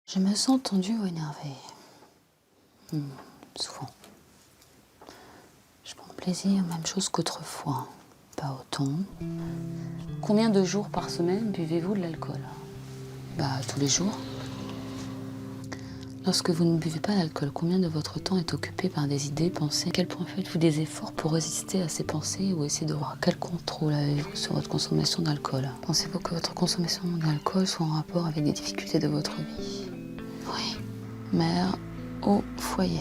Je me sens tendue ou énervée. Souvent. Je prends plaisir, même chose qu'autrefois. Pas autant. Combien de jours par semaine buvez-vous de l'alcool? Tous les jours. Lorsque vous ne buvez pas d'alcool, combien de votre temps est occupé par des idées, pensées? À quel point faites-vous des efforts pour résister à ces pensées ou essayer de voir quel contrôle avez-vous sur votre consommation d'alcool? Pensez-vous que votre consommation d'alcool soit en rapport avec des difficultés de votre vie? Oui. Mère au foyer.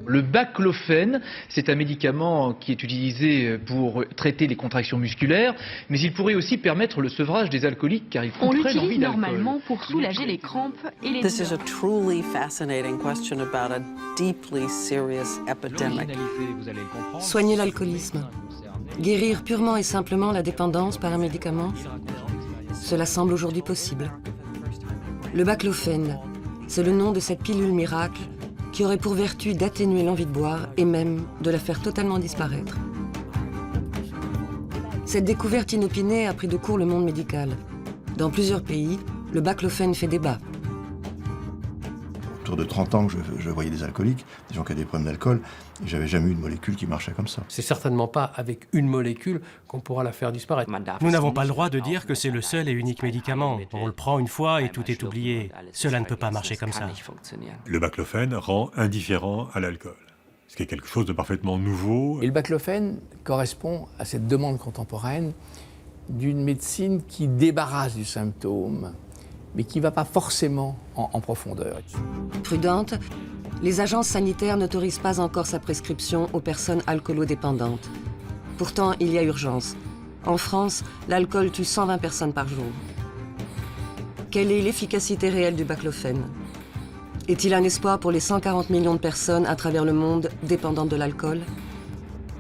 Le baclofène, c'est un médicament qui est utilisé pour traiter les contractions musculaires, mais il pourrait aussi permettre le sevrage des alcooliques car il On comprenne l'envie l'utilise d'alcool. normalement pour soulager les crampes et les This is a douleurs. truly fascinating question about a deeply serious epidemic. Soigner l'alcoolisme. Guérir purement et simplement la dépendance par un médicament. Cela semble aujourd'hui possible. Le baclofène, c'est le nom de cette pilule miracle qui aurait pour vertu d'atténuer l'envie de boire et même de la faire totalement disparaître. Cette découverte inopinée a pris de court le monde médical. Dans plusieurs pays, le baclofène fait débat. Autour de 30 ans que je voyais des alcooliques, des gens qui avaient des problèmes d'alcool, et j'avais jamais eu une molécule qui marchait comme ça. C'est certainement pas avec une molécule qu'on pourra la faire disparaître. Nous n'avons pas le droit de dire que c'est le seul et unique médicament. On le prend une fois et tout est oublié. Cela ne peut pas marcher comme ça. Le baclofène rend indifférent à l'alcool, ce qui est quelque chose de parfaitement nouveau. Et le baclofène correspond à cette demande contemporaine d'une médecine qui débarrasse du symptôme, mais qui ne va pas forcément en profondeur. Prudente, les agences sanitaires n'autorisent pas encore sa prescription aux personnes alcoolodépendantes. Pourtant, il y a urgence. En France, l'alcool tue 120 personnes par jour. Quelle est l'efficacité réelle du baclofène? Est-il un espoir pour les 140 millions de personnes à travers le monde dépendantes de l'alcool?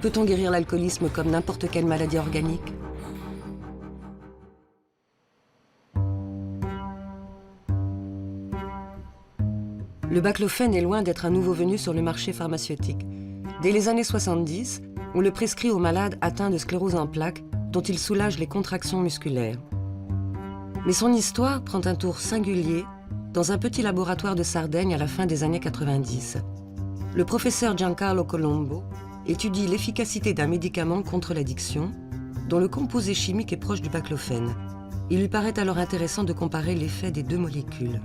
Peut-on guérir l'alcoolisme comme n'importe quelle maladie organique? Le baclofène est loin d'être un nouveau venu sur le marché pharmaceutique. Dès les années 70, on le prescrit aux malades atteints de sclérose en plaques, dont il soulage les contractions musculaires. Mais son histoire prend un tour singulier dans un petit laboratoire de Sardaigne à la fin des années 90. Le professeur Giancarlo Colombo étudie l'efficacité d'un médicament contre l'addiction, dont le composé chimique est proche du baclofène. Il lui paraît alors intéressant de comparer l'effet des deux molécules.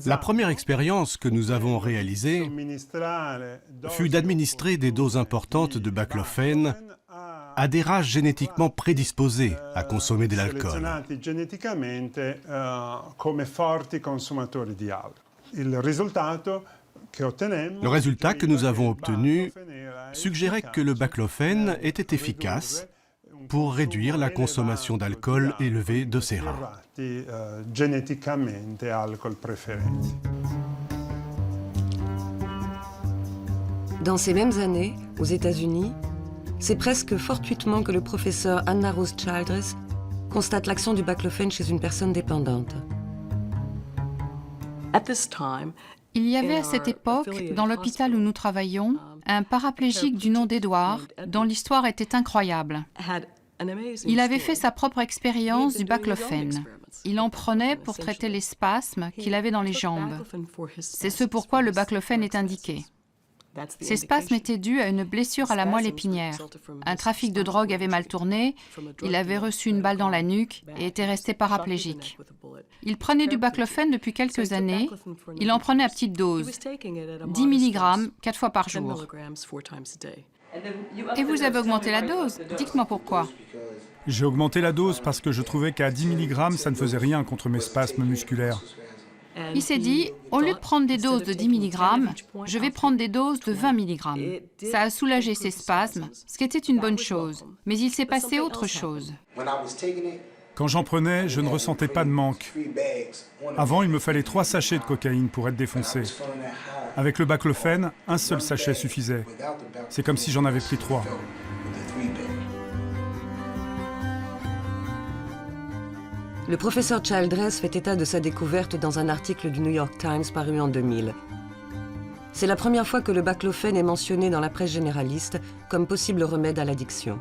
La première expérience que nous avons réalisée fut d'administrer des doses importantes de baclofène à des races génétiquement prédisposées à consommer de l'alcool. Le résultat que nous avons obtenu suggérait que le baclofène était efficace pour réduire la consommation d'alcool élevée de ces rats. Dans ces mêmes années, aux États-Unis, c'est presque fortuitement que le professeur Anna Rose Childress constate l'action du baclofène chez une personne dépendante. Il y avait à cette époque, dans l'hôpital où nous travaillions, un paraplégique du nom d'Edward, dont l'histoire était incroyable. Il avait fait sa propre expérience du baclofène. Il en prenait pour traiter les spasmes qu'il avait dans les jambes. C'est ce pourquoi le baclofène est indiqué. Ces spasmes étaient dus à une blessure à la moelle épinière. Un trafic de drogue avait mal tourné, il avait reçu une balle dans la nuque et était resté paraplégique. Il prenait du baclofène depuis quelques années, il en prenait à petite dose, 10 mg 4 fois par jour. Et vous avez augmenté la dose? Dites-moi pourquoi. J'ai augmenté la dose parce que je trouvais qu'à 10 mg, ça ne faisait rien contre mes spasmes musculaires. Il s'est dit, au lieu de prendre des doses de 10 mg, je vais prendre des doses de 20 mg. Ça a soulagé ses spasmes, ce qui était une bonne chose. Mais il s'est passé autre chose. Quand j'en prenais, je ne ressentais pas de manque. Avant, il me fallait 3 sachets de cocaïne pour être défoncé. Avec le baclofène, un seul sachet suffisait. C'est comme si j'en avais pris 3. Le professeur Childress fait état de sa découverte dans un article du New York Times paru en 2000. C'est la première fois que le baclofène est mentionné dans la presse généraliste comme possible remède à l'addiction.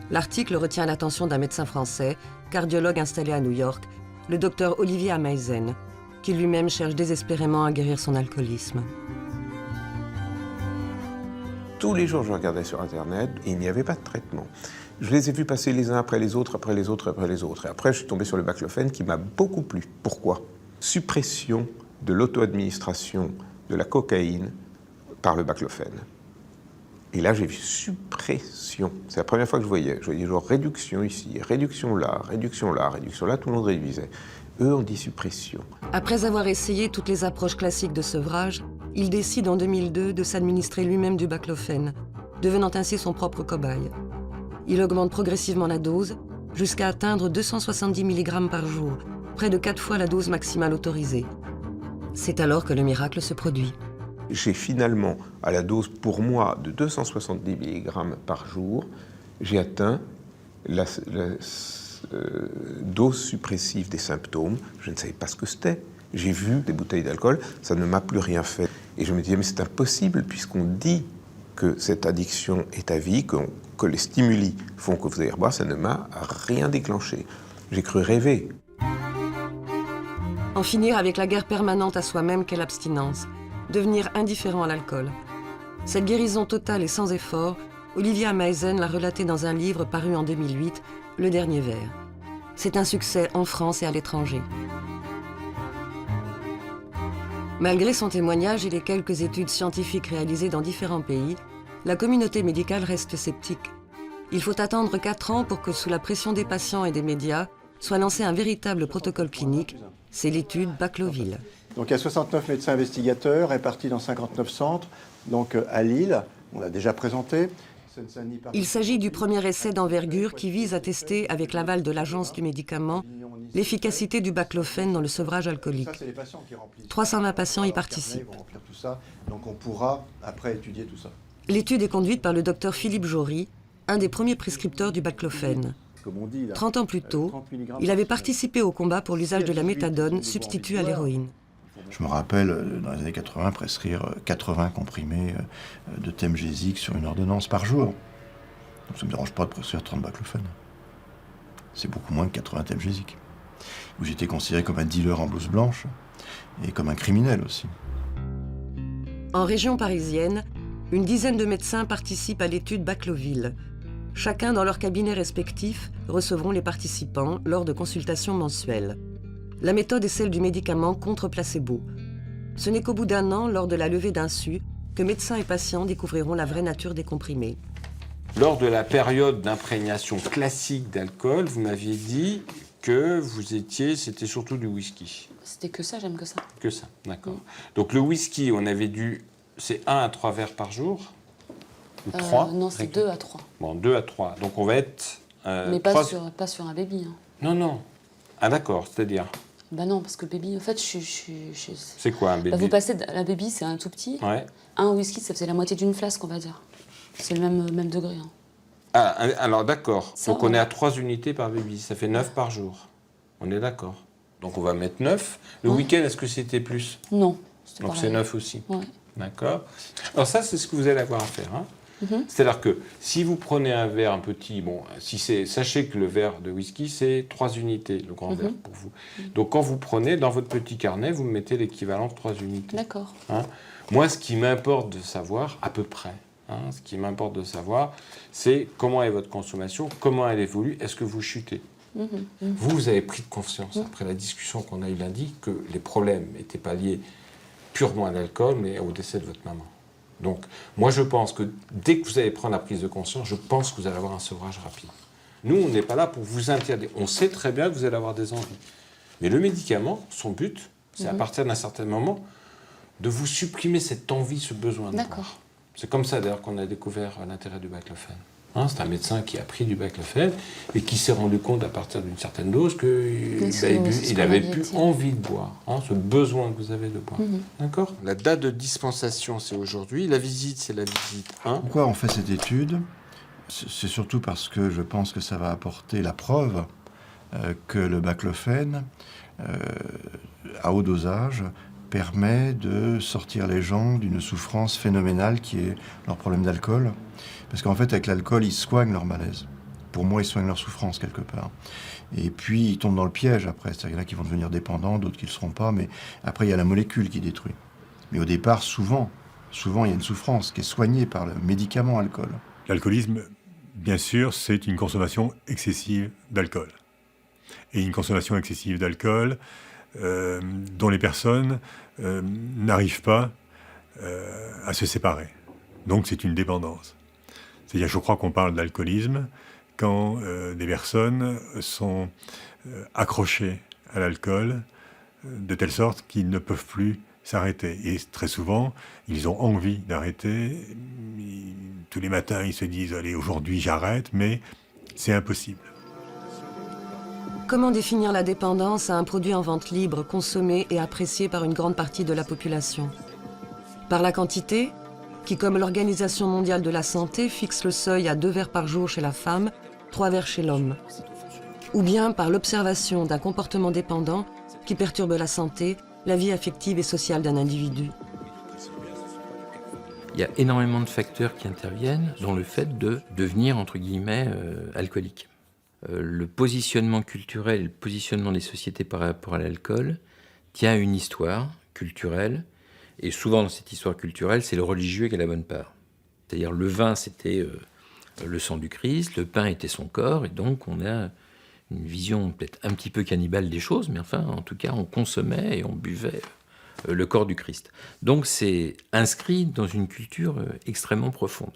L'article retient l'attention d'un médecin français, cardiologue installé à New York, le docteur Olivier Ameisen, qui lui-même cherche désespérément à guérir son alcoolisme. Tous les jours, je regardais sur Internet et il n'y avait pas de traitement. Je les ai vus passer les uns après les autres, après les autres, après les autres. Et après, je suis tombé sur le baclofène qui m'a beaucoup plu. Pourquoi? Suppression de l'auto-administration de la cocaïne par le baclofène. Et là, j'ai vu suppression. C'est la première fois que je voyais. Je voyais genre réduction ici, réduction là, réduction là, réduction là. Tout le monde réduisait. Eux, on dit suppression. Après avoir essayé toutes les approches classiques de sevrage, il décide en 2002 de s'administrer lui-même du baclofène, devenant ainsi son propre cobaye. Il augmente progressivement la dose jusqu'à atteindre 270 mg par jour, près de 4 fois la dose maximale autorisée. C'est alors que le miracle se produit. J'ai finalement, à la dose pour moi de 270 mg par jour, j'ai atteint la dose suppressive des symptômes. Je ne savais pas ce que c'était. J'ai vu des bouteilles d'alcool, ça ne m'a plus rien fait. Et je me disais, mais c'est impossible, puisqu'on dit que cette addiction est à vie, que les stimuli font que vous allez reboire, ça ne m'a rien déclenché. J'ai cru rêver. En finir avec la guerre permanente à soi-même qu'est l'abstinence, devenir indifférent à l'alcool. Cette guérison totale et sans effort, Olivier Ameisen l'a relatée dans un livre paru en 2008, Le Dernier Verre. C'est un succès en France et à l'étranger. Malgré son témoignage et les quelques études scientifiques réalisées dans différents pays, la communauté médicale reste sceptique. Il faut attendre 4 ans pour que, sous la pression des patients et des médias, soit lancé un véritable protocole clinique. C'est l'étude Bacloville. Donc il y a 69 médecins investigateurs répartis dans 59 centres, donc à Lille, on l'a déjà présenté. Il s'agit du premier essai d'envergure qui vise à tester, avec l'aval de l'Agence du médicament, l'efficacité du baclofène dans le sevrage alcoolique. 320 patients y participent. Donc on pourra après étudier tout ça. L'étude est conduite par le docteur Philippe Jory, un des premiers prescripteurs du baclofène. 30 ans plus tôt, il avait participé au combat pour l'usage de la méthadone, substitut à l'héroïne. Je me rappelle, dans les années 80, prescrire 80 comprimés de Temgesic sur une ordonnance par jour. Donc ça ne me dérange pas de prescrire 30 baclofène. C'est beaucoup moins que 80 Temgesic. Où j'étais considéré comme un dealer en blouse blanche et comme un criminel aussi. En région parisienne, une dizaine de médecins participent à l'étude Bacloville. Chacun dans leur cabinet respectif recevront les participants lors de consultations mensuelles. La méthode est celle du médicament contre placebo. Ce n'est qu'au bout d'1 an, lors de la levée d'insu, que médecins et patients découvriront la vraie nature des comprimés. Lors de la période d'imprégnation classique d'alcool, vous m'aviez dit que c'était surtout du whisky. C'était que ça, j'aime que ça. Que ça, d'accord. Donc le whisky, on avait c'est 1 à 3 verres par jour ou 3? Non, c'est 2 à 3. Bon, 2 à 3. Donc on va être... Mais pas sur un baby. Hein. Non. Ah d'accord, c'est-à-dire? Bah non, parce que le baby, en fait, C'est quoi un baby? Vous passez, la baby, c'est un tout petit. Ouais. Un whisky, ça faisait la moitié d'une flasque, on va dire. C'est le même degré. Hein. Ah, alors d'accord. Donc on est à 3 unités par baby. Ça fait 9 par jour. On est d'accord. Donc on va mettre 9. Le week-end, est-ce que c'était plus? Non. Donc c'est 9 aussi. Ouais. D'accord. Alors ça, c'est ce que vous allez avoir à faire. Hein. C'est-à-dire que si vous prenez un verre, un petit, sachez que le verre de whisky, c'est 3 unités, le grand verre pour vous. Donc quand vous prenez, dans votre petit carnet, vous mettez l'équivalent de 3 unités. D'accord. Hein. Moi, ce qui m'importe de savoir, à peu près, ce qui m'importe de savoir, c'est comment est votre consommation, comment elle évolue, est-ce que vous chutez. Vous avez pris de conscience, après la discussion qu'on a eue lundi, que les problèmes n'étaient pas liés purement à l'alcool, mais au décès de votre maman. Donc, moi, je pense que dès que vous allez prendre la prise de conscience, je pense que vous allez avoir un sevrage rapide. Nous, on n'est pas là pour vous interdire. On sait très bien que vous allez avoir des envies. Mais le médicament, son but, c'est à partir d'un certain moment, de vous supprimer cette envie, ce besoin de boire. C'est comme ça, d'ailleurs, qu'on a découvert l'intérêt du baclofène. C'est un médecin qui a pris du baclofène et qui s'est rendu compte, à partir d'une certaine dose, qu'il avait plus envie de boire, ce besoin que vous avez de boire. D'accord ? La date de dispensation, c'est aujourd'hui. La visite, c'est la visite 1. Pourquoi on fait cette étude ? C'est surtout parce que je pense que ça va apporter la preuve que le baclofène, à haut dosage, permet de sortir les gens d'une souffrance phénoménale qui est leur problème d'alcool. Parce qu'en fait, avec l'alcool, ils soignent leur malaise. Pour moi, ils soignent leur souffrance quelque part. Et puis, ils tombent dans le piège après. C'est-à-dire qu'il y en a qui vont devenir dépendants, d'autres qui ne le seront pas. Mais après, il y a la molécule qui détruit. Mais au départ, souvent, il y a une souffrance qui est soignée par le médicament alcool. L'alcoolisme, bien sûr, c'est une consommation excessive d'alcool. Et une consommation excessive d'alcool dont les personnes n'arrivent pas à se séparer. Donc c'est une dépendance. C'est-à-dire, je crois qu'on parle d'alcoolisme quand des personnes sont accrochées à l'alcool de telle sorte qu'ils ne peuvent plus s'arrêter. Et très souvent, ils ont envie d'arrêter. Tous les matins, ils se disent « Allez, aujourd'hui, j'arrête », mais c'est impossible. Comment définir la dépendance à un produit en vente libre, consommé et apprécié par une grande partie de la population? Par la quantité, qui, comme l'Organisation mondiale de la santé, fixe le seuil à 2 verres par jour chez la femme, 3 verres chez l'homme. Ou bien par l'observation d'un comportement dépendant qui perturbe la santé, la vie affective et sociale d'un individu. Il y a énormément de facteurs qui interviennent dans le fait de devenir, entre guillemets, alcoolique. Le positionnement culturel et le positionnement des sociétés par rapport à l'alcool tient à une histoire culturelle, et souvent dans cette histoire culturelle, c'est le religieux qui a la bonne part. C'est-à-dire le vin, c'était le sang du Christ, le pain était son corps, et donc on a une vision peut-être un petit peu cannibale des choses, mais enfin, en tout cas, on consommait et on buvait le corps du Christ. Donc c'est inscrit dans une culture extrêmement profonde.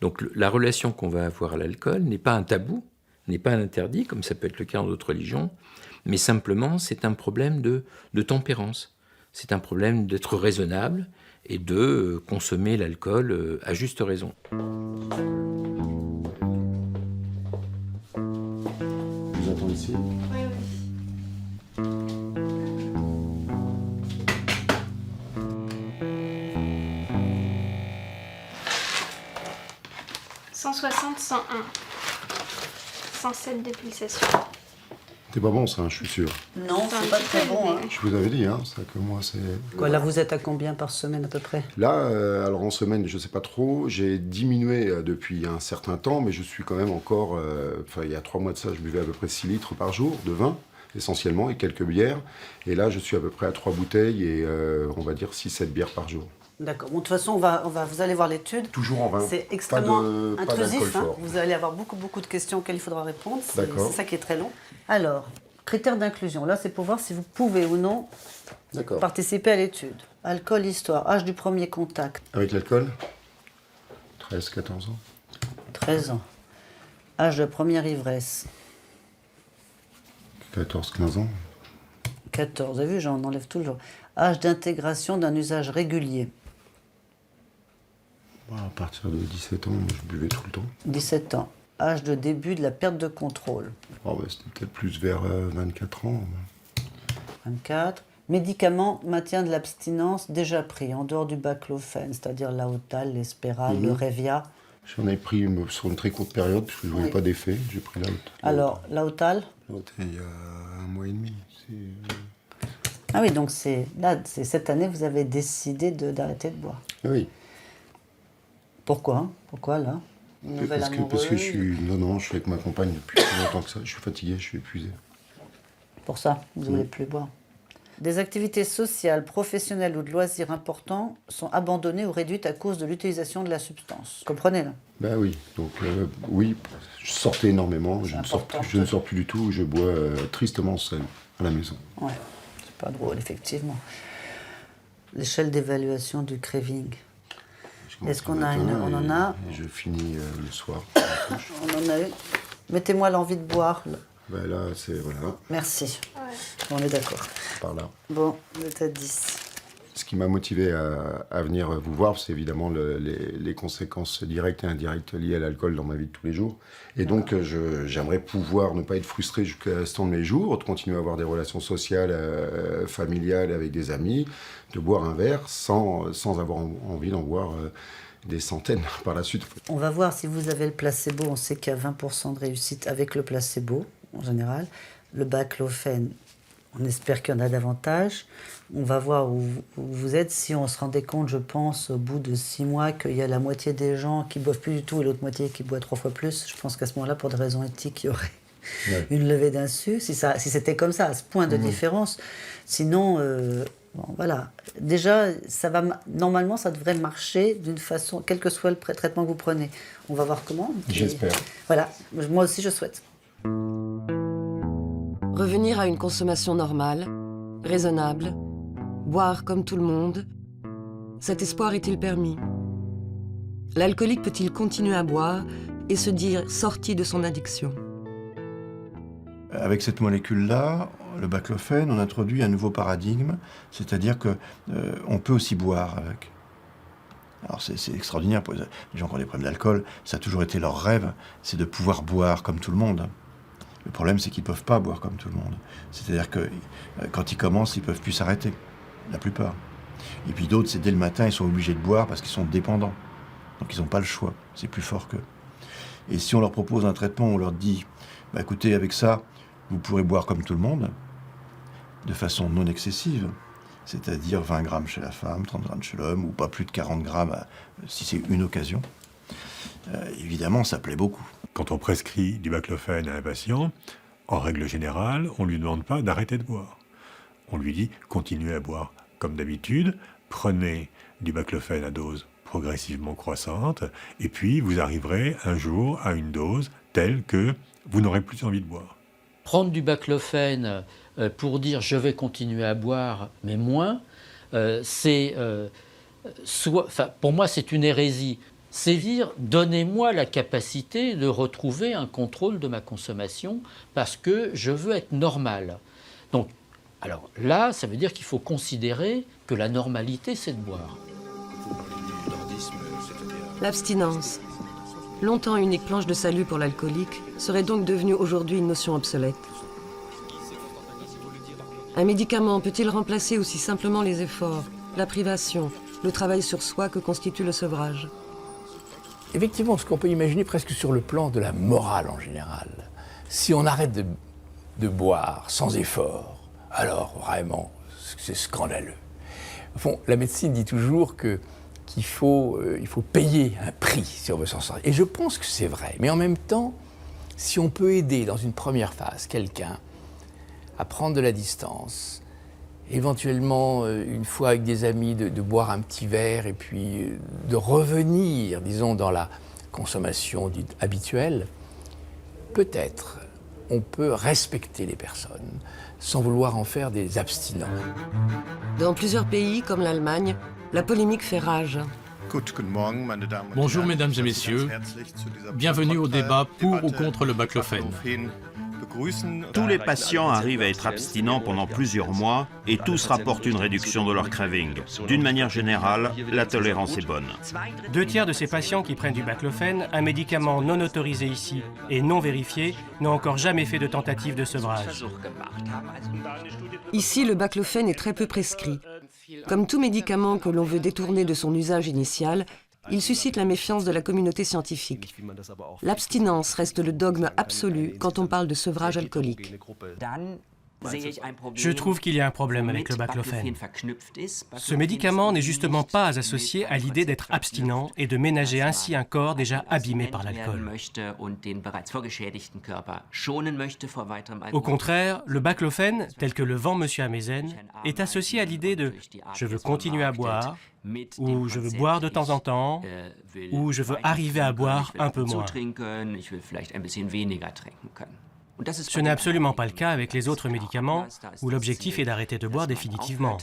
Donc la relation qu'on va avoir à l'alcool n'est pas un tabou, n'est pas un interdit, comme ça peut être le cas dans d'autres religions, mais simplement c'est un problème de tempérance. C'est un problème d'être raisonnable et de consommer l'alcool à juste raison. Vous attendez ici ? Oui. 160, 101. 107 de pulsation. C'est pas bon ça, je suis sûr. Non, c'est pas très bon. Hein. Je vous avais dit, ça que moi c'est... Quoi, là vous êtes à combien par semaine à peu près? Là, alors en semaine, je sais pas trop, j'ai diminué depuis un certain temps, mais je suis quand même encore... il y a 3 mois de ça, je buvais à peu près 6 litres par jour de vin, essentiellement, et quelques bières. Et là, je suis à peu près à 3 bouteilles et on va dire 6-7 bières par jour. D'accord. Bon, de toute façon, vous allez voir l'étude. Toujours en vin. C'est extrêmement intrusif. Fort. Vous allez avoir beaucoup de questions auxquelles il faudra répondre. C'est ça qui est très long. Alors, critères d'inclusion. Là, c'est pour voir si vous pouvez ou non participer à l'étude. Alcool, histoire, âge du premier contact. Avec l'alcool 13-14 ans. 13 ans. Âge de première ivresse. 14-15 ans. 14, vous avez vu, j'en enlève toujours. Âge d'intégration d'un usage régulier. À partir de 17 ans, je buvais tout le temps. 17 ans. Âge de début de la perte de contrôle. C'était peut-être plus vers 24 ans. 24. Médicaments, maintien de l'abstinence déjà pris, en dehors du baclofène, c'est-à-dire l'Aotal, l'Espéral, le Revia. J'en ai pris sur une très courte période, parce que je ne voyais pas d'effet. J'ai pris l'Aotal. Alors, l'Aotal il y a 1 mois et demi. Ah oui, donc c'est cette année vous avez décidé d'arrêter de boire. Oui. Pourquoi là? Parce que je suis avec ma compagne depuis plus longtemps que ça. Je suis fatigué, je suis épuisé. Pour ça, vous ne voulez plus boire. Des activités sociales, professionnelles ou de loisirs importants sont abandonnées ou réduites à cause de l'utilisation de la substance. Vous comprenez là? Ben oui, donc oui, je sortais énormément, je ne sors plus du tout, je bois tristement seul à la maison. Ouais, c'est pas drôle effectivement. L'échelle d'évaluation du craving. Est-ce qu'on a on en a? Et je finis le soir. On en a eu. Mettez-moi l'envie de boire. Ben là, c'est voilà. Merci. Ouais. On est d'accord. Par là. Bon, vous êtes à 10. Ce qui m'a motivé à venir vous voir, c'est évidemment les conséquences directes et indirectes liées à l'alcool dans ma vie de tous les jours. Et donc, j'aimerais pouvoir ne pas être frustré jusqu'à l'instant de mes jours, de continuer à avoir des relations sociales, familiales avec des amis, de boire un verre sans avoir envie d'en boire des centaines par la suite. On va voir si vous avez le placebo. On sait qu'il y a 20% de réussite avec le placebo, en général. Le baclofène, On espère qu'il y en a davantage. On va voir où vous êtes. Si on se rendait compte, je pense, au bout de 6 mois, qu'il y a la moitié des gens qui boivent plus du tout et l'autre moitié qui boit 3 fois plus, je pense qu'à ce moment-là, pour des raisons éthiques, il y aurait une levée d'insu, si c'était comme ça, à ce point de différence. Sinon, bon, voilà. Déjà, normalement, ça devrait marcher d'une façon, quel que soit le traitement que vous prenez. On va voir comment. J'espère. Voilà, moi aussi, je souhaite. Revenir à une consommation normale, raisonnable, boire comme tout le monde, cet espoir est-il permis? L'alcoolique peut-il continuer à boire et se dire sorti de son addiction? Avec cette molécule-là, le baclofène, on introduit un nouveau paradigme, c'est-à-dire qu'on peut aussi boire avec. Alors c'est extraordinaire pour les gens qui ont des problèmes d'alcool, ça a toujours été leur rêve, c'est de pouvoir boire comme tout le monde. Le problème, c'est qu'ils ne peuvent pas boire comme tout le monde. C'est-à-dire que quand ils commencent, ils ne peuvent plus s'arrêter, la plupart. Et puis d'autres, c'est dès le matin, ils sont obligés de boire parce qu'ils sont dépendants. Donc ils n'ont pas le choix, c'est plus fort qu'eux. Et si on leur propose un traitement, on leur dit, bah, écoutez, avec ça, vous pourrez boire comme tout le monde, de façon non excessive, c'est-à-dire 20 grammes chez la femme, 30 grammes chez l'homme, ou pas plus de 40 grammes si c'est une occasion. Évidemment, ça plaît beaucoup. Quand on prescrit du baclofène à un patient, en règle générale, on ne lui demande pas d'arrêter de boire. On lui dit, continuez à boire comme d'habitude, prenez du baclofène à dose progressivement croissante, et puis vous arriverez un jour à une dose telle que vous n'aurez plus envie de boire. Prendre du baclofène pour dire je vais continuer à boire, mais moins, pour moi c'est une hérésie. C'est dire donnez-moi la capacité de retrouver un contrôle de ma consommation parce que je veux être normal. Donc, alors là, ça veut dire qu'il faut considérer que la normalité c'est de boire. L'abstinence, longtemps unique planche de salut pour l'alcoolique, serait donc devenue aujourd'hui une notion obsolète. Un médicament peut-il remplacer aussi simplement les efforts, la privation, le travail sur soi que constitue le sevrage? Effectivement, ce qu'on peut imaginer presque sur le plan de la morale en général. Si on arrête de boire sans effort, alors vraiment, c'est scandaleux. Au fond, la médecine dit toujours qu'il faut payer un prix si on veut s'en sortir. Et je pense que c'est vrai. Mais en même temps, si on peut aider dans une première phase quelqu'un à prendre de la distance, éventuellement, une fois avec des amis, de boire un petit verre et puis de revenir, disons, dans la consommation habituelle, peut-être on peut respecter les personnes sans vouloir en faire des abstinents. Dans plusieurs pays, comme l'Allemagne, la polémique fait rage. Bonjour mesdames et messieurs, bienvenue au débat pour ou contre le baclofène. Tous les patients arrivent à être abstinents pendant plusieurs mois et tous rapportent une réduction de leur craving. D'une manière générale, la tolérance est bonne. 2 tiers de ces patients qui prennent du baclofène, un médicament non autorisé ici et non vérifié, n'ont encore jamais fait de tentative de sevrage. Ici, le baclofène est très peu prescrit. Comme tout médicament que l'on veut détourner de son usage initial, il suscite la méfiance de la communauté scientifique. L'abstinence reste le dogme absolu quand on parle de sevrage alcoolique. Je trouve qu'il y a un problème avec le baclofène. Ce médicament n'est justement pas associé à l'idée d'être abstinent et de ménager ainsi un corps déjà abîmé par l'alcool. Au contraire, le baclofène, tel que le vend M. Amezen, est associé à l'idée de « je veux continuer à boire » ou « je veux boire de temps en temps » ou « je veux arriver à boire un peu moins ». Ce n'est absolument pas le cas avec les autres médicaments où l'objectif est d'arrêter de boire définitivement.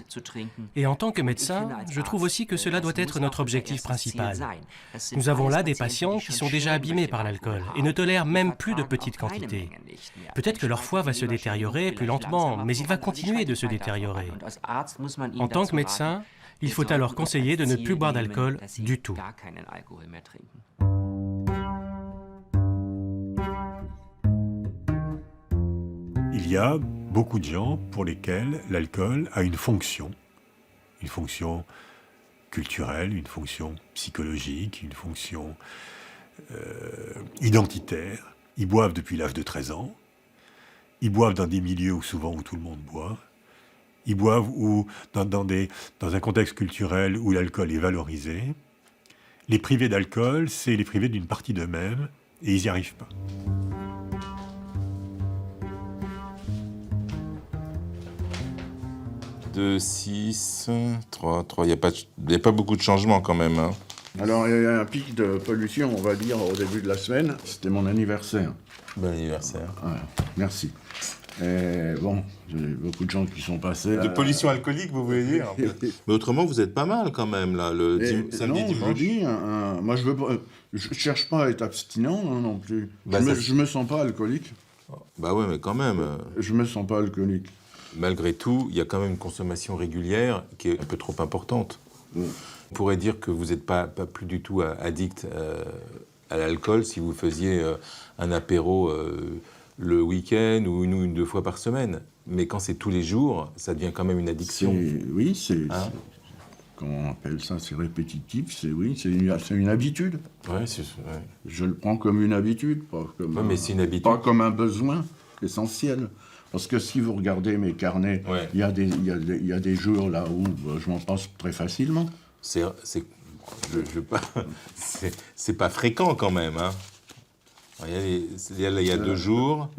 Et en tant que médecin, je trouve aussi que cela doit être notre objectif principal. Nous avons là des patients qui sont déjà abîmés par l'alcool et ne tolèrent même plus de petites quantités. Peut-être que leur foie va se détériorer plus lentement, mais il va continuer de se détériorer. En tant que médecin, il faut alors conseiller de ne plus boire d'alcool du tout. Il y a beaucoup de gens pour lesquels l'alcool a une fonction culturelle, une fonction psychologique, une fonction identitaire. Ils boivent depuis l'âge de 13 ans Ils boivent dans des milieux où tout le monde boit. Ils boivent dans un contexte culturel où l'alcool est valorisé. Les privés d'alcool, c'est les privés d'une partie d'eux-mêmes, et ils n'y arrivent pas. Deux, 6, 3. Il n'y a pas beaucoup de changements quand même. Hein. Alors, il y a un pic de pollution, on va dire, au début de la semaine. C'était mon anniversaire. Bon anniversaire. Ouais, merci. Et bon, il y a beaucoup de gens qui sont passés. De pollution alcoolique, vous voulez dire? Mais autrement, vous êtes pas mal quand même, là, samedi, dimanche. Je dis, moi, je cherche pas à être abstinent non plus. Je me sens pas alcoolique. Bah ouais, mais quand même. Je me sens pas alcoolique. Malgré tout, il y a quand même une consommation régulière qui est un peu trop importante. On pourrait dire que vous n'êtes pas plus du tout addict à l'alcool si vous faisiez un apéro le week-end ou une ou deux fois par semaine. Mais quand c'est tous les jours, ça devient quand même une addiction. Oui, comment on appelle ça? C'est répétitif, c'est une habitude. Ouais, Je le prends comme une habitude, mais c'est une habitude. Pas comme un besoin essentiel. Parce que si vous regardez mes carnets, il y a des jours là où je m'en passe très facilement. C'est pas fréquent quand même, hein. Il y a 2 jours.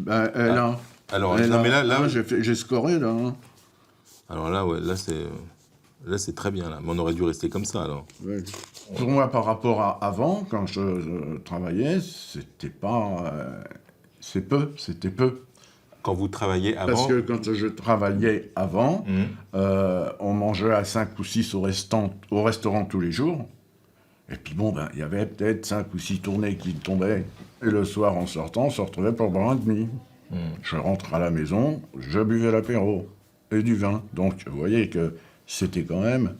J'ai scoré là. Hein. Alors là c'est très bien là. Mais on aurait dû rester comme ça alors. Ouais. Pour moi, par rapport à avant, quand je travaillais, c'était peu. Quand vous travailliez avant? Parce que quand je travaillais avant, on mangeait à 5 ou 6 au restaurant tous les jours. Et puis bon, il y avait peut-être 5 ou 6 tournées qui tombaient. Et le soir, en sortant, on se retrouvait pour boire un demi. Je rentre à la maison, je buvais l'apéro et du vin. Donc, vous voyez que c'était quand même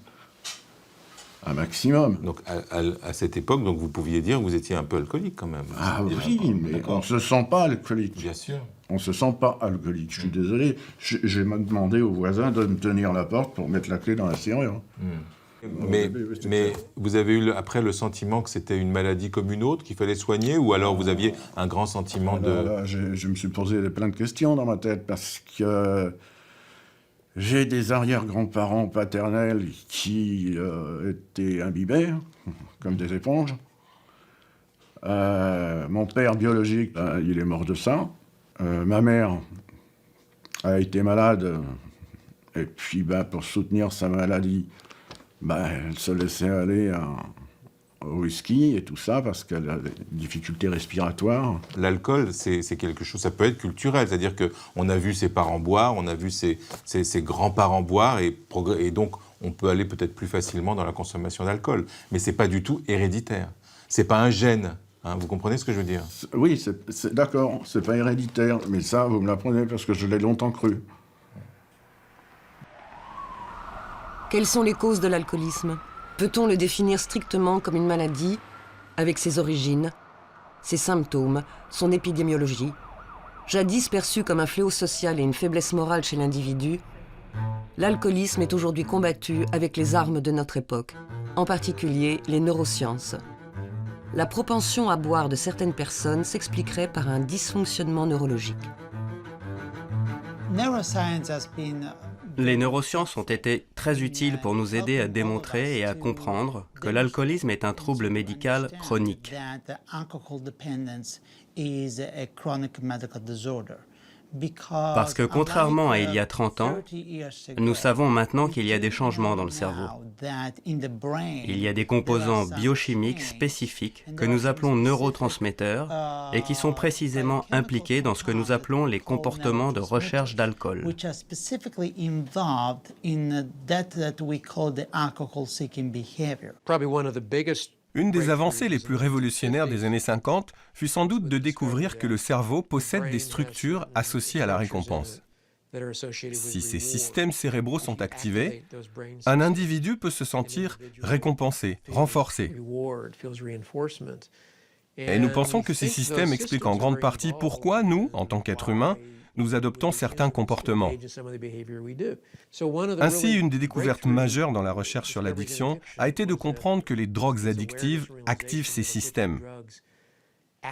un maximum. Donc, à cette époque, donc, vous pouviez dire que vous étiez un peu alcoolique quand même. Ah oui, mais on ne se sent pas alcoolique. Bien sûr. On ne se sent pas alcoolique. Je suis désolé. J'ai demandé au voisin de me tenir la porte pour mettre la clé dans la serrure. Mais vous avez eu après le sentiment que c'était une maladie comme une autre qu'il fallait soigner, ou alors vous aviez un grand sentiment Là, je me suis posé plein de questions dans ma tête parce que j'ai des arrière-grands-parents paternels qui étaient imbibés, comme des éponges. Mon père biologique, il est mort de ça. Ma mère a été malade, et puis pour soutenir sa maladie, elle se laissait aller au whisky et tout ça parce qu'elle a des difficultés respiratoires. L'alcool, c'est quelque chose, ça peut être culturel, c'est-à-dire qu'on a vu ses parents boire, on a vu ses grands-parents boire, et donc on peut aller peut-être plus facilement dans la consommation d'alcool. Mais c'est pas du tout héréditaire, c'est pas un gène. Hein, vous comprenez ce que je veux dire? Oui, d'accord, c'est pas héréditaire, mais ça, vous me l'apprenez parce que je l'ai longtemps cru. Quelles sont les causes de l'alcoolisme? Peut-on le définir strictement comme une maladie, avec ses origines, ses symptômes, son épidémiologie? Jadis perçu comme un fléau social et une faiblesse morale chez l'individu, l'alcoolisme est aujourd'hui combattu avec les armes de notre époque, en particulier les neurosciences. La propension à boire de certaines personnes s'expliquerait par un dysfonctionnement neurologique. Les neurosciences ont été très utiles pour nous aider à démontrer et à comprendre que l'alcoolisme est un trouble médical chronique. Parce que contrairement à il y a 30 ans, nous savons maintenant qu'il y a des changements dans le cerveau. Il y a des composants biochimiques spécifiques que nous appelons neurotransmetteurs et qui sont précisément impliqués dans ce que nous appelons les comportements de recherche d'alcool. Une des avancées les plus révolutionnaires des années 50 fut sans doute de découvrir que le cerveau possède des structures associées à la récompense. Si ces systèmes cérébraux sont activés, un individu peut se sentir récompensé, renforcé. Et nous pensons que ces systèmes expliquent en grande partie pourquoi nous, en tant qu'êtres humains, nous adoptons certains comportements. Ainsi, une des découvertes majeures dans la recherche sur l'addiction a été de comprendre que les drogues addictives activent ces systèmes.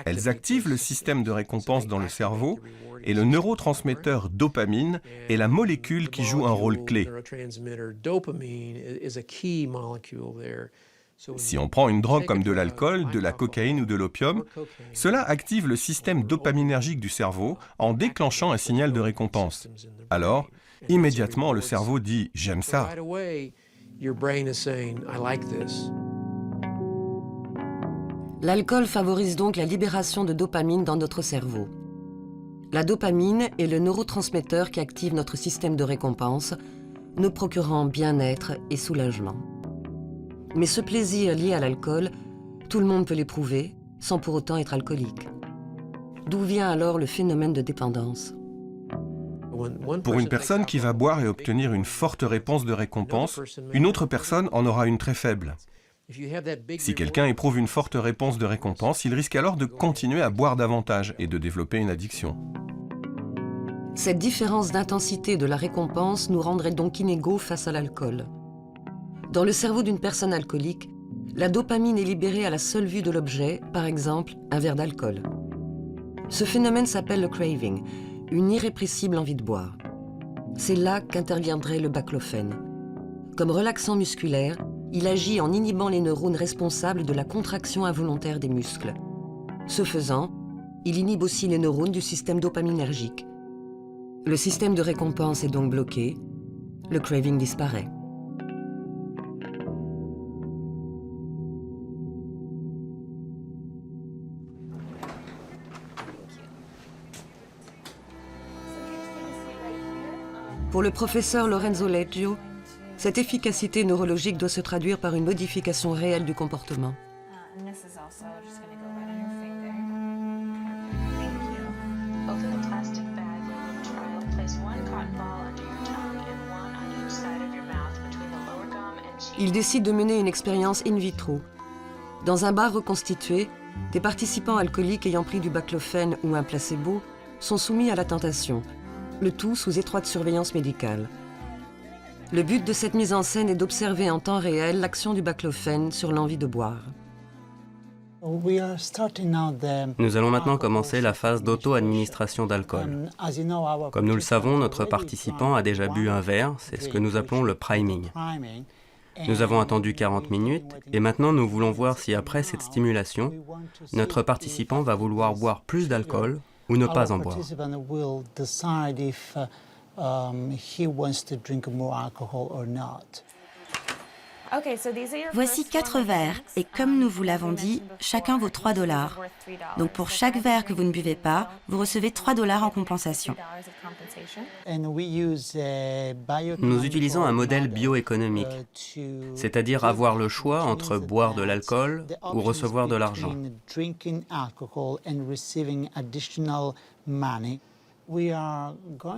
Elles activent le système de récompense dans le cerveau et le neurotransmetteur dopamine est la molécule qui joue un rôle clé. Si on prend une drogue comme de l'alcool, de la cocaïne ou de l'opium, cela active le système dopaminergique du cerveau en déclenchant un signal de récompense. Alors, immédiatement, le cerveau dit « j'aime ça ». L'alcool favorise donc la libération de dopamine dans notre cerveau. La dopamine est le neurotransmetteur qui active notre système de récompense, nous procurant bien-être et soulagement. Mais ce plaisir lié à l'alcool, tout le monde peut l'éprouver, sans pour autant être alcoolique. D'où vient alors le phénomène de dépendance ? Pour une personne qui va boire et obtenir une forte réponse de récompense, une autre personne en aura une très faible. Si quelqu'un éprouve une forte réponse de récompense, il risque alors de continuer à boire davantage et de développer une addiction. Cette différence d'intensité de la récompense nous rendrait donc inégaux face à l'alcool. Dans le cerveau d'une personne alcoolique, la dopamine est libérée à la seule vue de l'objet, par exemple un verre d'alcool. Ce phénomène s'appelle le craving, une irrépressible envie de boire. C'est là qu'interviendrait le baclofène. Comme relaxant musculaire, il agit en inhibant les neurones responsables de la contraction involontaire des muscles. Ce faisant, il inhibe aussi les neurones du système dopaminergique. Le système de récompense est donc bloqué, le craving disparaît. Pour le professeur Lorenzo Leggio, cette efficacité neurologique doit se traduire par une modification réelle du comportement. Il décide de mener une expérience in vitro. Dans un bar reconstitué, des participants alcooliques ayant pris du baclofène ou un placebo sont soumis à la tentation, le tout sous étroite surveillance médicale. Le but de cette mise en scène est d'observer en temps réel l'action du baclofène sur l'envie de boire. Nous allons maintenant commencer la phase d'auto-administration d'alcool. Comme nous le savons, notre participant a déjà bu un verre, c'est ce que nous appelons le priming. Nous avons attendu 40 minutes et maintenant nous voulons voir si après cette stimulation, notre participant va vouloir boire plus d'alcool ou ne pas en boire. Voici 4 verres et comme nous vous l'avons dit, chacun vaut $3. Donc pour chaque verre que vous ne buvez pas, vous recevez $3 en compensation. Nous utilisons un modèle bioéconomique, c'est-à-dire avoir le choix entre boire de l'alcool ou recevoir de l'argent.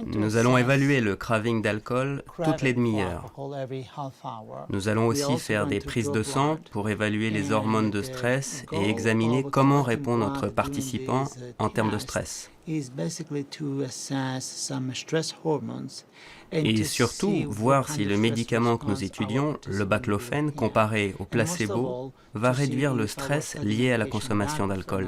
Nous allons évaluer le craving d'alcool toutes les demi-heures. Nous allons aussi faire des prises de sang pour évaluer les hormones de stress et examiner comment répond notre participant en termes de stress. Et surtout, voir si le médicament que nous étudions, le baclofène, comparé au placebo, va réduire le stress lié à la consommation d'alcool.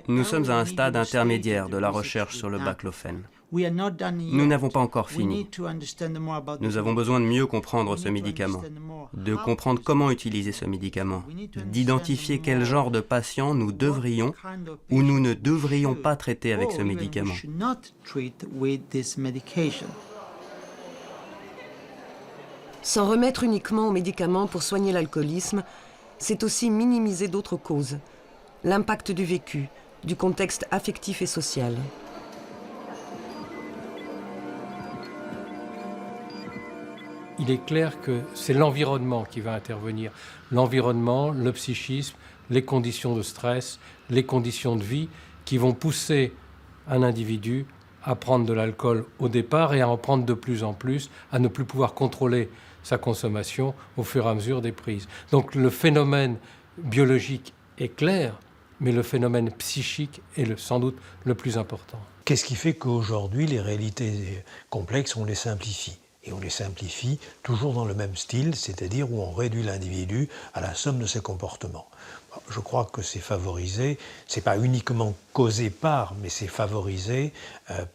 Nous sommes à un stade intermédiaire de la recherche sur le baclofène. Nous n'avons pas encore fini. Nous avons besoin de mieux comprendre ce médicament, de comprendre comment utiliser ce médicament, d'identifier quel genre de patient nous devrions ou nous ne devrions pas traiter avec ce médicament. S'en remettre uniquement aux médicaments pour soigner l'alcoolisme, c'est aussi minimiser d'autres causes, l'impact du vécu, du contexte affectif et social. Il est clair que c'est l'environnement qui va intervenir. L'environnement, le psychisme, les conditions de stress, les conditions de vie qui vont pousser un individu à prendre de l'alcool au départ et à en prendre de plus en plus, à ne plus pouvoir contrôler sa consommation au fur et à mesure des prises. Donc le phénomène biologique est clair, mais le phénomène psychique est sans doute le plus important. Qu'est-ce qui fait qu'aujourd'hui, les réalités complexes, on les simplifie ? Et on les simplifie toujours dans le même style, c'est-à-dire où on réduit l'individu à la somme de ses comportements. Je crois que c'est favorisé, c'est pas uniquement causé par, mais c'est favorisé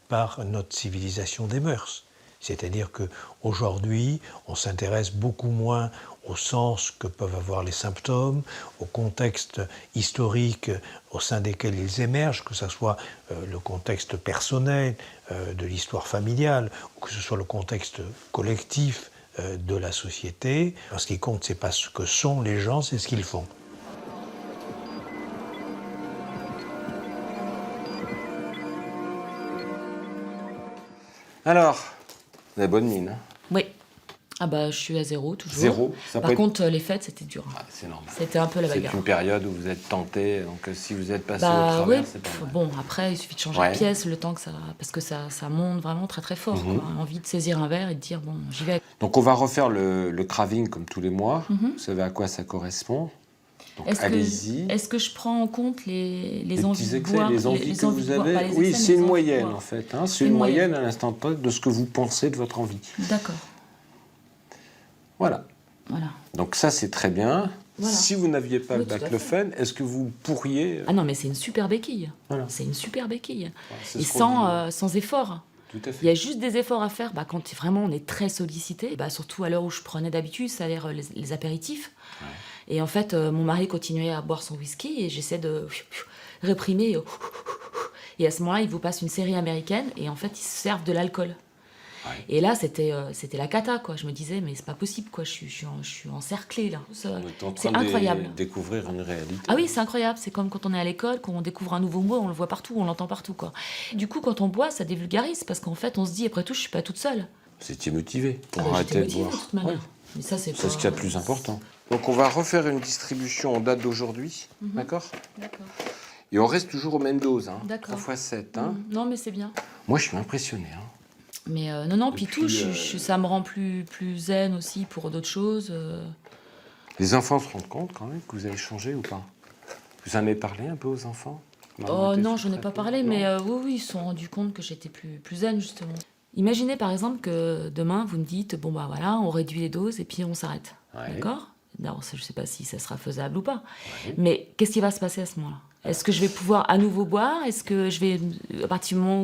par notre civilisation des mœurs. C'est-à-dire qu'aujourd'hui, on s'intéresse beaucoup moins au sens que peuvent avoir les symptômes, au contexte historique au sein desquels ils émergent, que ce soit le contexte personnel de l'histoire familiale, ou que ce soit le contexte collectif de la société. Ce qui compte, ce n'est pas ce que sont les gens, c'est ce qu'ils font. Alors, vous avez bonne mine, hein? Oui. Ah bah, je suis à 0, toujours. 0. Par contre, les fêtes, c'était dur. Ah, c'est normal. C'était un peu la bagarre. C'est une période où vous êtes tenté, donc si vous êtes passé au travers, c'est pas mal. Bon, après, il suffit de changer de pièce, le temps que ça... Parce que ça monte vraiment très très fort. Quoi. Envie de saisir un verre et de dire, bon, j'y vais. Donc on va refaire le craving comme tous les mois. Vous savez à quoi ça correspond. Donc allez-y. Est-ce que je prends en compte les envies de boire, les envies que vous avez? Oui, c'est une moyenne en fait. Hein. C'est une moyenne à l'instant de ce que vous pensez de votre envie. D'accord. Voilà. Donc ça, c'est très bien. Voilà. Si vous n'aviez pas le baclofen, est-ce que vous pourriez... Ah non, mais c'est une super béquille. Voilà. C'est une super béquille. Et sans effort. Tout à fait. Il y a juste des efforts à faire quand vraiment on est très sollicité. Surtout à l'heure où je prenais d'habitude, c'est-à-dire les apéritifs. Ouais. Et en fait, mon mari continuait à boire son whisky et j'essaie de réprimer. Et à ce moment-là, il vous passe une série américaine et en fait, ils se servent de l'alcool. Ouais. Et là, c'était la cata, quoi. Je me disais, mais c'est pas possible, quoi. Je suis encerclée, là. C'est incroyable. On est en train de découvrir une réalité. Ah oui, c'est incroyable. C'est comme quand on est à l'école, quand on découvre un nouveau mot, on le voit partout, on l'entend partout, quoi. Du coup, quand on boit, ça dévulgarise parce qu'en fait, on se dit, après tout, je suis pas toute seule. Vous étiez motivé pour arrêter de boire. De toute manière. Mais ça, c'est ce qu'il y a de plus important. Donc, on va refaire une distribution en date d'aujourd'hui, d'accord ? D'accord. Et on reste toujours aux mêmes doses, hein. D'accord. 3 x 7, hein. Non, mais c'est bien. Moi, je suis impressionné, hein. Mais non, puis tout, ça me rend plus zen aussi pour d'autres choses. Les enfants se rendent compte quand même que vous avez changé ou pas? Vous en avez parlé un peu aux enfants? Oh non, je n'en ai pas parlé, mais oui, ils se sont rendus compte que j'étais plus zen, justement. Imaginez par exemple que demain, vous me dites, bon bah voilà, on réduit les doses et puis on s'arrête. Ouais. D'accord? Alors, je ne sais pas si ça sera faisable ou pas. Ouais. Mais qu'est-ce qui va se passer à ce moment-là? Est-ce que je vais pouvoir à nouveau boire? Est-ce que je vais, à partir du moment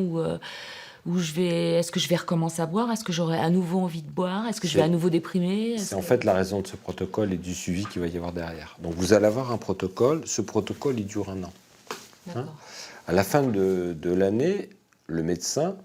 où est-ce que je vais recommencer à boire? Est-ce que j'aurai à nouveau envie de boire? Est-ce que je vais à nouveau déprimer? C'est en fait la raison de ce protocole et du suivi qu'il va y avoir derrière. Donc vous allez avoir un protocole. Ce protocole, il dure 1 an. Hein? À la fin de l'année, le médecin,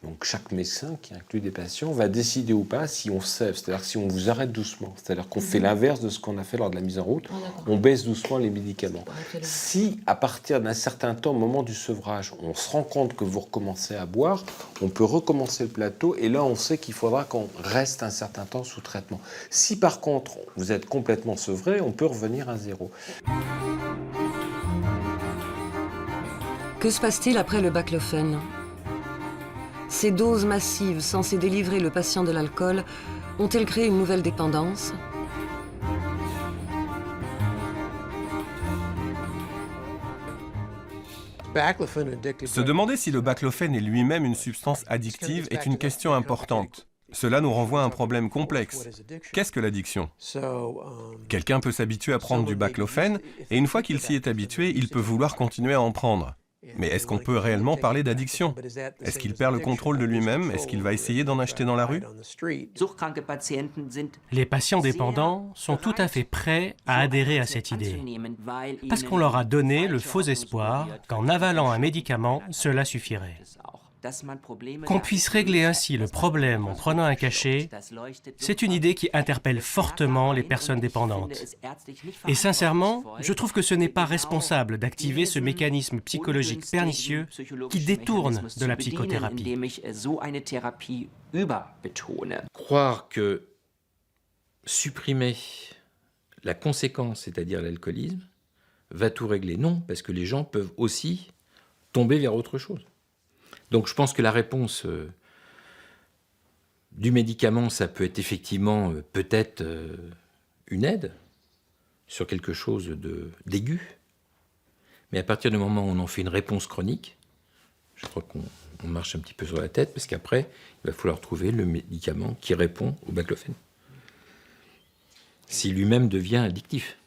donc chaque médecin qui inclut des patients, va décider ou pas si on sève, c'est-à-dire si on vous arrête doucement. C'est-à-dire qu'on fait l'inverse de ce qu'on a fait lors de la mise en route. On baisse doucement les médicaments. Si, à partir d'un certain temps, au moment du sevrage, on se rend compte que vous recommencez à boire, on peut recommencer le plateau et là, on sait qu'il faudra qu'on reste un certain temps sous traitement. Si, par contre, vous êtes complètement sevré, on peut revenir à 0. Que se passe-t-il après le baclofen ? Ces doses massives censées délivrer le patient de l'alcool ont-elles créé une nouvelle dépendance ? Se demander si le baclofen est lui-même une substance addictive est une question importante. Cela nous renvoie à un problème complexe. Qu'est-ce que l'addiction? Quelqu'un peut s'habituer à prendre du baclofen et une fois qu'il s'y est habitué, il peut vouloir continuer à en prendre. Mais est-ce qu'on peut réellement parler d'addiction? Est-ce qu'il perd le contrôle de lui-même? Est-ce qu'il va essayer d'en acheter dans la rue? Les patients dépendants sont tout à fait prêts à adhérer à cette idée, parce qu'on leur a donné le faux espoir qu'en avalant un médicament, cela suffirait. Qu'on puisse régler ainsi le problème en prenant un cachet, c'est une idée qui interpelle fortement les personnes dépendantes. Et sincèrement, je trouve que ce n'est pas responsable d'activer ce mécanisme psychologique pernicieux qui détourne de la psychothérapie. Croire que supprimer la conséquence, c'est-à-dire l'alcoolisme, va tout régler. Non, parce que les gens peuvent aussi tomber vers autre chose. Donc je pense que la réponse du médicament, ça peut être effectivement peut-être une aide sur quelque chose d'aigu. Mais à partir du moment où on en fait une réponse chronique, je crois qu'on marche un petit peu sur la tête, parce qu'après, il va falloir trouver le médicament qui répond au baclofène. Si lui-même devient addictif.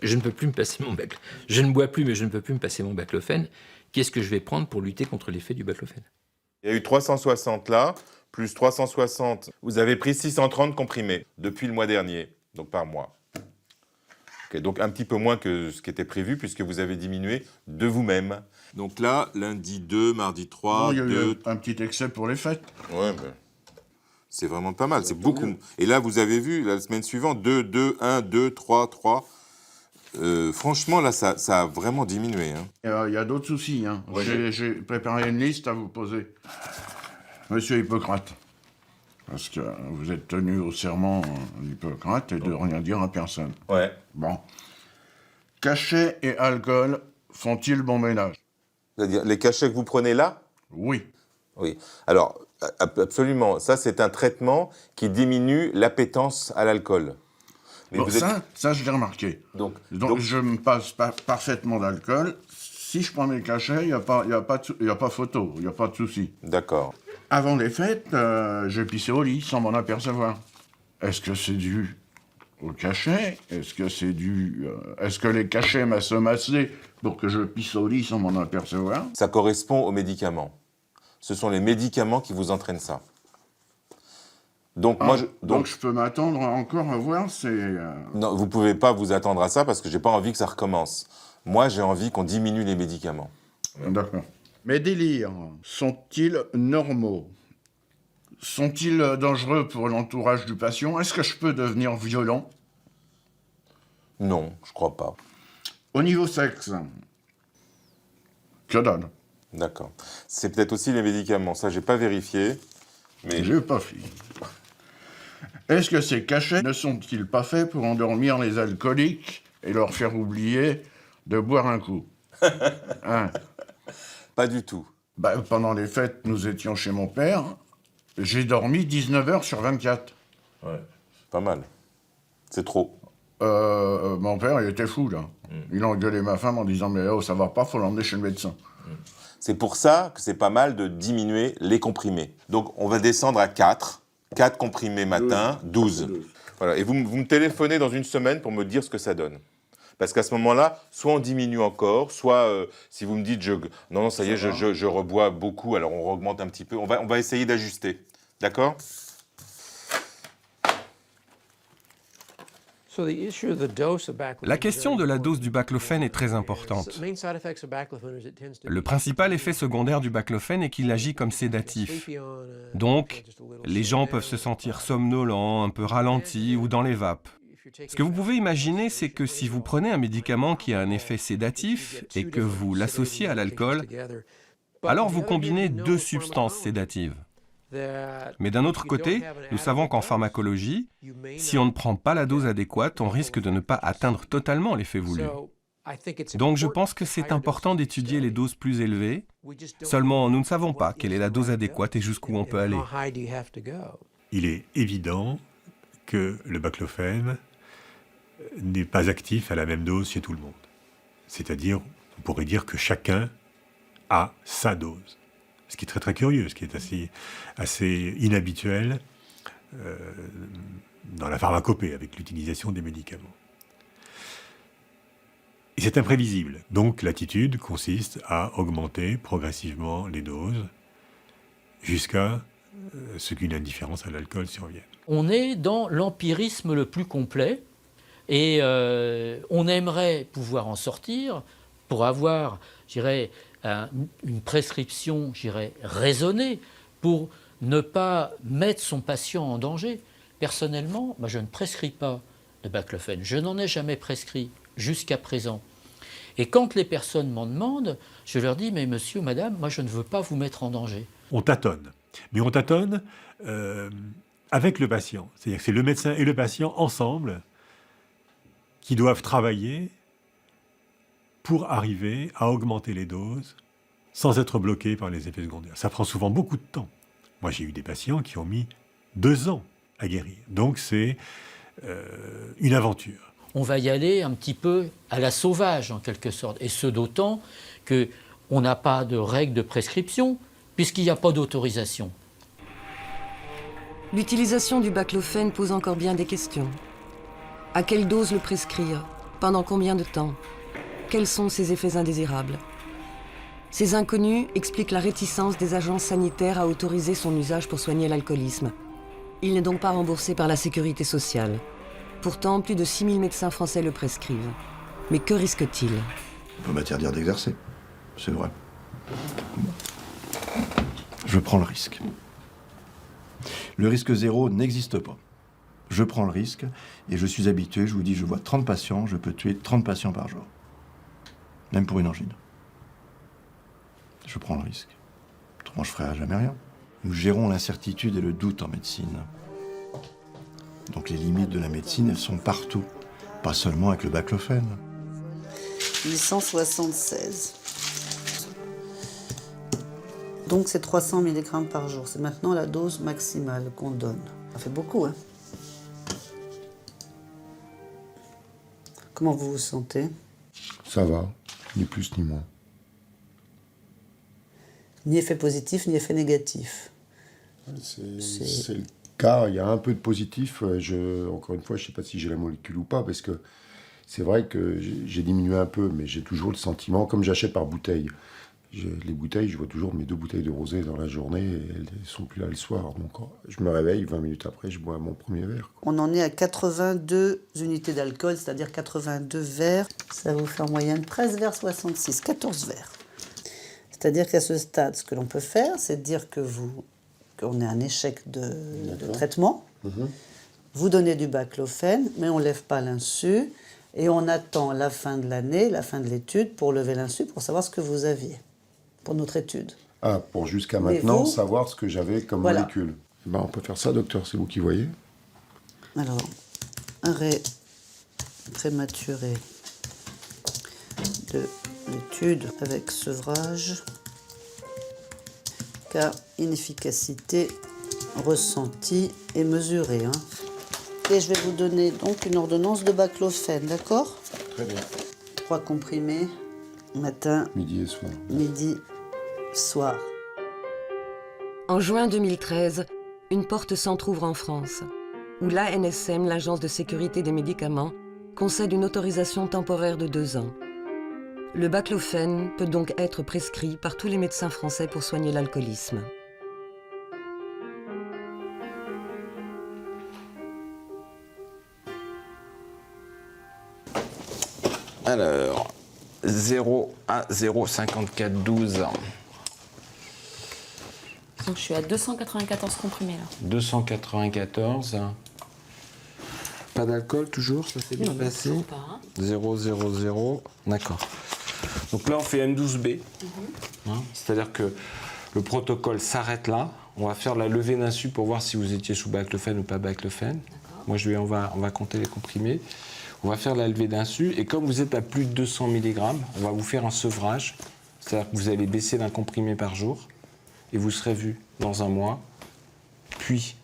Je ne peux plus me passer mon baclofène. Je ne bois plus, mais je ne peux plus me passer mon baclofène. Qu'est-ce que je vais prendre pour lutter contre l'effet du baclofène? Il y a eu 360 là, plus 360. Vous avez pris 630 comprimés depuis le mois dernier, donc par mois. Okay, donc un petit peu moins que ce qui était prévu, puisque vous avez diminué de vous-même. Donc là, lundi 2, mardi 3, bon, il y a 2... eu un petit excès pour les fêtes. Ouais, mais c'est vraiment pas mal, c'est beaucoup. Et là, vous avez vu, la semaine suivante, 2, 2, 1, 2, 3, 3... franchement, là, ça a vraiment diminué. Hein. Il y a d'autres soucis. Hein. Ouais, j'ai préparé une liste à vous poser. Monsieur Hippocrate, parce que vous êtes tenu au serment d'Hippocrate et de rien dire à personne. Ouais. Bon. Cachet et alcool font-ils bon ménage? C'est-à-dire, les cachets que vous prenez là? Oui. Oui. Alors, absolument. Ça, c'est un traitement qui diminue l'appétence à l'alcool. Mais bon, ça, je l'ai remarqué. Donc, je me passe parfaitement d'alcool. Si je prends mes cachets, il n'y a pas photo, il n'y a pas de souci. D'accord. Avant les fêtes, je pissais au lit sans m'en apercevoir. Est-ce que c'est dû au cachet? Est-ce que c'est dû... est-ce que les cachets m'assomment assez pour que je pisse au lit sans m'en apercevoir? Ça correspond aux médicaments. Ce sont les médicaments qui vous entraînent ça. Donc, donc je peux m'attendre encore à voir ces... Non, vous ne pouvez pas vous attendre à ça parce que je n'ai pas envie que ça recommence. Moi, j'ai envie qu'on diminue les médicaments. D'accord. Mes délires sont-ils normaux? Sont-ils dangereux pour l'entourage du patient? Est-ce que je peux devenir violent? Non, je crois pas. Au niveau sexe, que donne? D'accord. C'est peut-être aussi les médicaments. Ça, j'ai pas vérifié. Mais... J'ai pas fait. Est-ce que ces cachets ne sont-ils pas faits pour endormir les alcooliques et leur faire oublier de boire un coup? Hein? Pas du tout. Pendant les fêtes, nous étions chez mon père. J'ai dormi 19 heures sur 24. Ouais, pas mal. C'est trop. Mon père, il était fou, là. Il a engueulé ma femme en disant « Mais oh, ça va pas, faut l'emmener chez le médecin. » C'est pour ça que c'est pas mal de diminuer les comprimés. Donc, on va descendre à 4. 4 comprimés matin, 12. Voilà. Et vous me téléphonez dans une semaine pour me dire ce que ça donne. Parce qu'à ce moment-là, soit on diminue encore, soit si vous me dites non, ça y est, je rebois beaucoup, alors on augmente un petit peu. On va essayer d'ajuster. D'accord ? La question de la dose du baclofène est très importante. Le principal effet secondaire du baclofène est qu'il agit comme sédatif. Donc, les gens peuvent se sentir somnolents, un peu ralentis ou dans les vapes. Ce que vous pouvez imaginer, c'est que si vous prenez un médicament qui a un effet sédatif et que vous l'associez à l'alcool, alors vous combinez deux substances sédatives. Mais d'un autre côté, nous savons qu'en pharmacologie, si on ne prend pas la dose adéquate, on risque de ne pas atteindre totalement l'effet voulu. Donc je pense que c'est important d'étudier les doses plus élevées, seulement nous ne savons pas quelle est la dose adéquate et jusqu'où on peut aller. Il est évident que le baclofène n'est pas actif à la même dose chez tout le monde. C'est-à-dire, on pourrait dire que chacun a sa dose. Ce qui est très très curieux, ce qui est assez inhabituel dans la pharmacopée avec l'utilisation des médicaments. Et c'est imprévisible. Donc l'attitude consiste à augmenter progressivement les doses jusqu'à ce qu'une indifférence à l'alcool survienne. On est dans l'empirisme le plus complet et on aimerait pouvoir en sortir pour avoir, je dirais, une prescription, je dirais, raisonnée pour ne pas mettre son patient en danger. Personnellement, moi, je ne prescris pas de baclofène. Je n'en ai jamais prescrit jusqu'à présent. Et quand les personnes m'en demandent, je leur dis « Mais monsieur, madame, moi, je ne veux pas vous mettre en danger. » On tâtonne. Mais on tâtonne avec le patient. C'est-à-dire que c'est le médecin et le patient ensemble qui doivent travailler pour arriver à augmenter les doses sans être bloqué par les effets secondaires. Ça prend souvent beaucoup de temps. Moi, j'ai eu des patients qui ont mis 2 ans à guérir. Donc, c'est une aventure. On va y aller un petit peu à la sauvage, en quelque sorte. Et ce d'autant qu'on n'a pas de règles de prescription, puisqu'il n'y a pas d'autorisation. L'utilisation du baclofène pose encore bien des questions. À quelle dose le prescrire? Pendant combien de temps? Quels sont ses effets indésirables? Ces inconnus expliquent la réticence des agences sanitaires à autoriser son usage pour soigner l'alcoolisme. Il n'est donc pas remboursé par la sécurité sociale. Pourtant, plus de 6000 médecins français le prescrivent. Mais que risque-t-il? On peut m'interdire d'exercer, c'est vrai. Je prends le risque. Le risque zéro n'existe pas. Je prends le risque et je suis habitué, je vous dis, je vois 30 patients, je peux tuer 30 patients par jour. Même pour une angine. Je prends le risque. Autrement, je ferai jamais rien. Nous gérons l'incertitude et le doute en médecine. Donc les limites de la médecine, elles sont partout. Pas seulement avec le baclofène. 876. Donc c'est 300 mg par jour. C'est maintenant la dose maximale qu'on donne. Ça fait beaucoup, hein? Comment vous vous sentez? Ça va, ni plus ni moins. Ni effet positif, ni effet négatif. C'est le cas, il y a un peu de positif. Encore une fois, je ne sais pas si j'ai la molécule ou pas, parce que c'est vrai que j'ai diminué un peu, mais j'ai toujours le sentiment, comme j'achète par bouteille. Les bouteilles, je vois toujours mes 2 bouteilles de rosé dans la journée, et elles ne sont plus là le soir. Donc je me réveille, 20 minutes après, je bois mon premier verre. On en est à 82 unités d'alcool, c'est-à-dire 82 verres. Ça vous fait en moyenne 13 verres 66, 14 verres. C'est-à-dire qu'à ce stade, ce que l'on peut faire, c'est de dire qu'on est un échec de traitement. Vous donnez du baclofène, mais on ne lève pas l'insu, et on attend la fin de l'année, la fin de l'étude, pour lever l'insu, pour savoir ce que vous aviez, pour notre étude. Ah, pour jusqu'à maintenant savoir ce que j'avais comme molécule. Ben, on peut faire ça, docteur, c'est vous qui voyez. Alors, arrêt prématuré de l'étude avec sevrage, car inefficacité ressentie et mesurée. Hein. Et je vais vous donner donc une ordonnance de baclofène, d'accord? Très bien. 3 comprimés, matin, midi et soir. Midi, soir. En juin 2013, une porte s'entrouvre en France, où l'ANSM, l'Agence de sécurité des médicaments, concède une autorisation temporaire de 2 ans. Le baclofène peut donc être prescrit par tous les médecins français pour soigner l'alcoolisme. Alors, 0 à 0,5412. Donc je suis à 294 comprimés là. 294. Pas d'alcool toujours, ça s'est bien passé. 0, 0, 0. D'accord. Donc là, on fait M12B. C'est-à-dire que le protocole s'arrête là. On va faire la levée d'insu pour voir si vous étiez sous baclofène ou pas baclofène. Moi, on va compter les comprimés. On va faire la levée d'insu. Et comme vous êtes à plus de 200 mg, on va vous faire un sevrage. C'est-à-dire que vous allez baisser d'un comprimé par jour. Et vous serez vu dans un mois, puis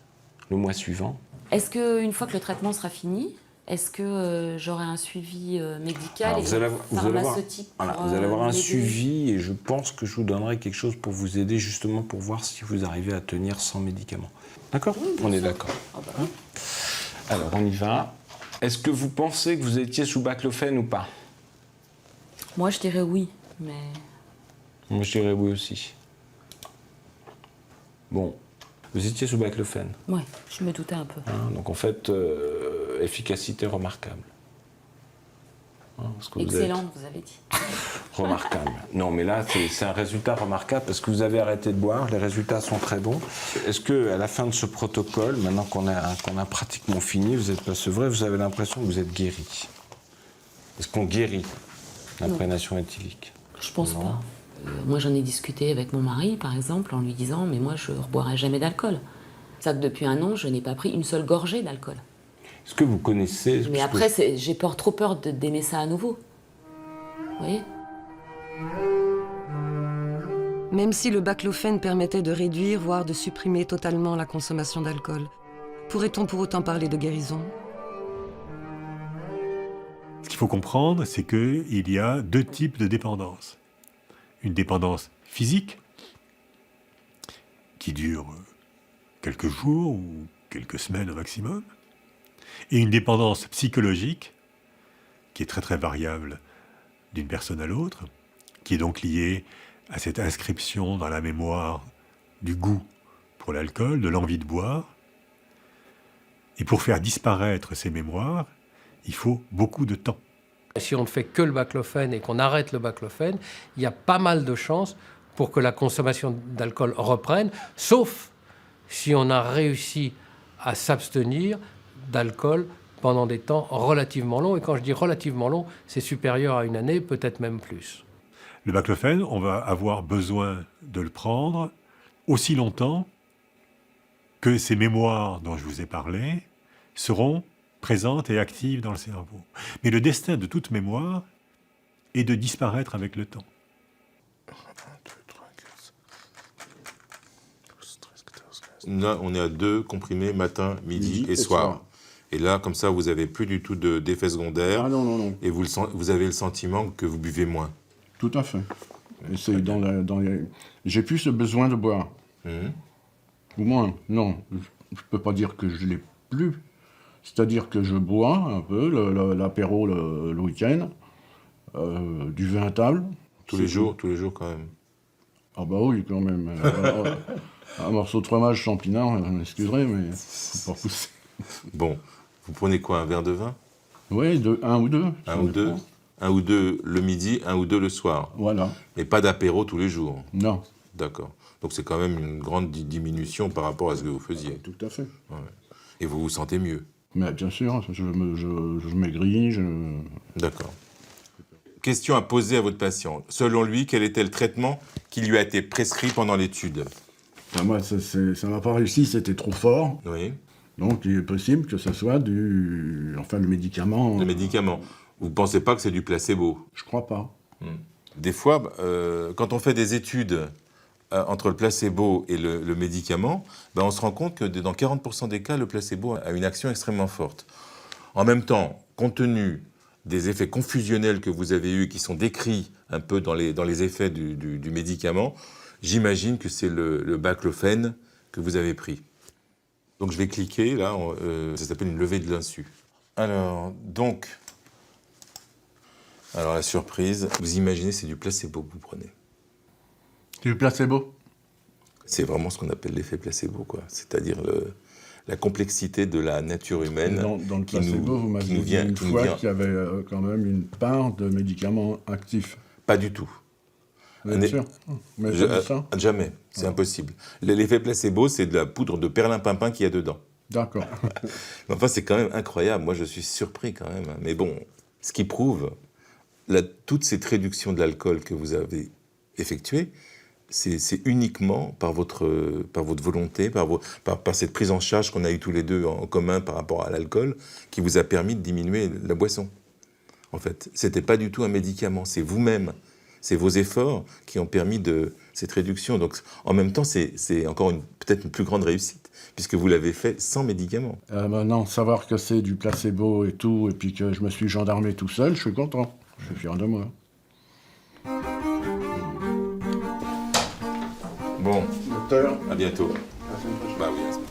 le mois suivant. Est-ce qu'une fois que le traitement sera fini, est-ce que j'aurai un suivi médical et pharmaceutique vous allez avoir un suivi et je pense que je vous donnerai quelque chose pour vous aider justement pour voir si vous arrivez à tenir sans médicaments. D'accord? On est d'accord. Alors on y va. Est-ce que vous pensez que vous étiez sous baclofène ou pas? Moi je dirais oui, mais... Moi je dirais oui aussi. Bon. Vous étiez sous baclofène? Oui, je me doutais un peu. Donc en fait, efficacité remarquable. Excellente, vous avez dit. Remarquable. Non, mais là, c'est un résultat remarquable parce que vous avez arrêté de boire, les résultats sont très bons. Est-ce qu'à la fin de ce protocole, maintenant qu'on a pratiquement fini, vous n'êtes pas sevré, vous avez l'impression que vous êtes guéri? Est-ce qu'on guérit l'imprégnation éthylique? Je pense pas. Moi, j'en ai discuté avec mon mari, par exemple, en lui disant « Mais moi, je ne reboirai jamais d'alcool. » Ça que depuis 1 an, je n'ai pas pris une seule gorgée d'alcool. Est-ce que vous connaissez... Mais après, j'ai trop peur d'aimer ça à nouveau. Vous voyez? Même si le baclofène permettait de réduire, voire de supprimer totalement la consommation d'alcool, pourrait-on pour autant parler de guérison? Ce qu'il faut comprendre, c'est qu'il y a deux types de dépendance. Une dépendance physique, qui dure quelques jours ou quelques semaines au maximum, et une dépendance psychologique, qui est très très variable d'une personne à l'autre, qui est donc liée à cette inscription dans la mémoire du goût pour l'alcool, de l'envie de boire. Et pour faire disparaître ces mémoires, il faut beaucoup de temps. Si on ne fait que le baclofène et qu'on arrête le baclofène, il y a pas mal de chances pour que la consommation d'alcool reprenne, sauf si on a réussi à s'abstenir d'alcool pendant des temps relativement longs. Et quand je dis relativement long, c'est supérieur à une année, peut-être même plus. Le baclofène, on va avoir besoin de le prendre aussi longtemps que ces mémoires dont je vous ai parlé seront présentes et actives dans le cerveau. Mais le destin de toute mémoire est de disparaître avec le temps. Là, on est à 2 comprimés matin, midi et soir. Et là, comme ça, vous n'avez plus du tout d'effet secondaire. Ah non. Et vous avez le sentiment que vous buvez moins. Tout à fait. Et c'est j'ai plus ce besoin de boire. Ou moins, non. Je ne peux pas dire que je l'ai plus. C'est-à-dire que je bois un peu, l'apéro le week-end, du vin à table. Tous les jours quand même. Ah bah oui, quand même. Un morceau de fromage champignon, m'excuserez, mais faut pas pousser. Bon, vous prenez quoi, un verre de vin? Oui, un ou deux. Un ou deux le midi, un ou deux le soir. Voilà. Mais pas d'apéro tous les jours. Non. D'accord. Donc c'est quand même une grande diminution par rapport à ce que vous faisiez. Tout à fait. Ouais. Et vous vous sentez mieux? Mais bien sûr, je maigris. D'accord. Question à poser à votre patient. Selon lui, quel était le traitement qui lui a été prescrit pendant l'étude? Moi, ça n'a pas réussi, c'était trop fort. Oui. Donc il est possible que ce soit le médicament. Le médicament. Vous ne pensez pas que c'est du placebo? Je crois pas. Des fois, quand on fait des études entre le placebo et le médicament, on se rend compte que dans 40% des cas, le placebo a une action extrêmement forte. En même temps, compte tenu des effets confusionnels que vous avez eus, qui sont décrits un peu dans les effets du médicament, j'imagine que c'est le baclofène que vous avez pris. Donc je vais cliquer, là, ça s'appelle une levée de l'insu. Alors la surprise, vous imaginez, c'est du placebo que vous prenez. Du placebo? C'est vraiment ce qu'on appelle l'effet placebo, quoi. C'est-à-dire la complexité de la nature humaine. Dans le placebo, vous m'avez dit une fois qu'il y avait quand même une part de médicaments actifs. Pas du tout. Bien sûr. Mais ça jamais, c'est impossible. L'effet placebo, c'est de la poudre de perlimpinpin qu'il y a dedans. D'accord. Enfin, c'est quand même incroyable. Moi, je suis surpris quand même. Mais bon, ce qui prouve toute cette réduction de l'alcool que vous avez effectuée, c'est uniquement par votre volonté, par cette prise en charge qu'on a eue tous les deux en commun par rapport à l'alcool, qui vous a permis de diminuer la boisson. En fait, c'était pas du tout un médicament, c'est vous-même. C'est vos efforts qui ont permis cette réduction. Donc, en même temps, c'est encore peut-être une plus grande réussite, puisque vous l'avez fait sans médicaments. Non, savoir que c'est du placebo et tout, et puis que je me suis gendarmé tout seul, je suis content. Je suis fier de moi. Bon, docteur, à bientôt. Bah oui, à la semaine.